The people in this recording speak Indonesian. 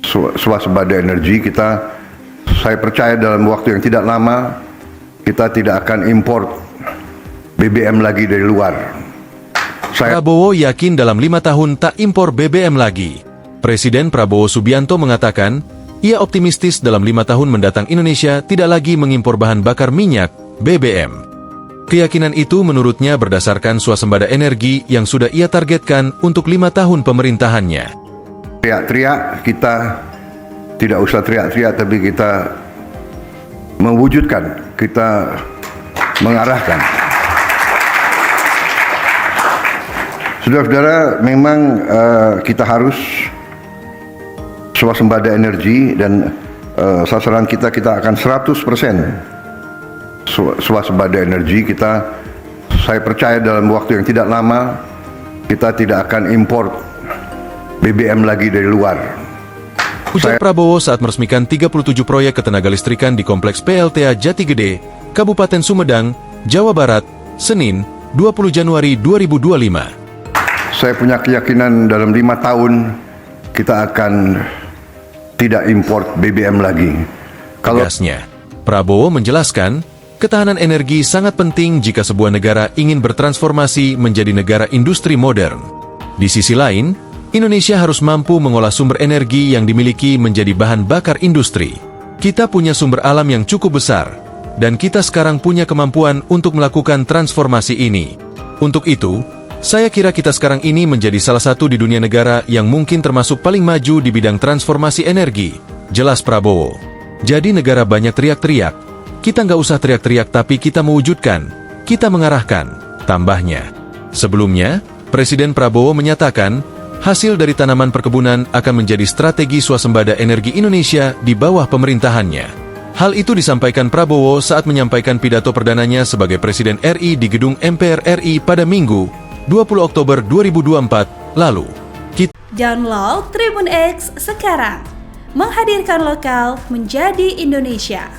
swasembada energi kita. Saya percaya dalam waktu yang tidak lama kita tidak akan impor BBM lagi dari luar. Prabowo yakin dalam 5 tahun tak impor BBM lagi. Presiden Prabowo Subianto mengatakan, ia optimistis dalam 5 tahun mendatang Indonesia tidak lagi mengimpor bahan bakar minyak, BBM. Keyakinan itu menurutnya berdasarkan swasembada energi yang sudah ia targetkan untuk 5 tahun pemerintahannya. Teriak-teriak, kita tidak usah teriak-teriak, tapi kita mewujudkan, kita mengarahkan. Saudara-saudara, memang kita harus swasembada energi dan sasaran kita akan 100% swasembada energi kita. Saya percaya dalam waktu yang tidak lama kita tidak akan impor BBM lagi dari luar. Ujar Prabowo saat meresmikan 37 proyek ketenaga listrikan di Kompleks PLTA Jati Gede, Kabupaten Sumedang, Jawa Barat, Senin, 20 Januari 2025. Saya punya keyakinan dalam 5 tahun kita akan tidak impor BBM lagi. Tegasnya, Prabowo menjelaskan, ketahanan energi sangat penting jika sebuah negara ingin bertransformasi menjadi negara industri modern. Di sisi lain, Indonesia harus mampu mengolah sumber energi yang dimiliki menjadi bahan bakar industri. Kita punya sumber alam yang cukup besar, dan kita sekarang punya kemampuan untuk melakukan transformasi ini. Untuk itu, saya kira kita sekarang ini menjadi salah satu di dunia negara yang mungkin termasuk paling maju di bidang transformasi energi, jelas Prabowo. Jadi negara banyak teriak-teriak, kita nggak usah teriak-teriak tapi kita mewujudkan, kita mengarahkan, tambahnya. Sebelumnya, Presiden Prabowo menyatakan, hasil dari tanaman perkebunan akan menjadi strategi swasembada energi Indonesia di bawah pemerintahannya. Hal itu disampaikan Prabowo saat menyampaikan pidato perdananya sebagai Presiden RI di Gedung MPR RI pada Minggu, 20 Oktober 2024 lalu. Download Tribun X sekarang, menghadirkan lokal menjadi Indonesia.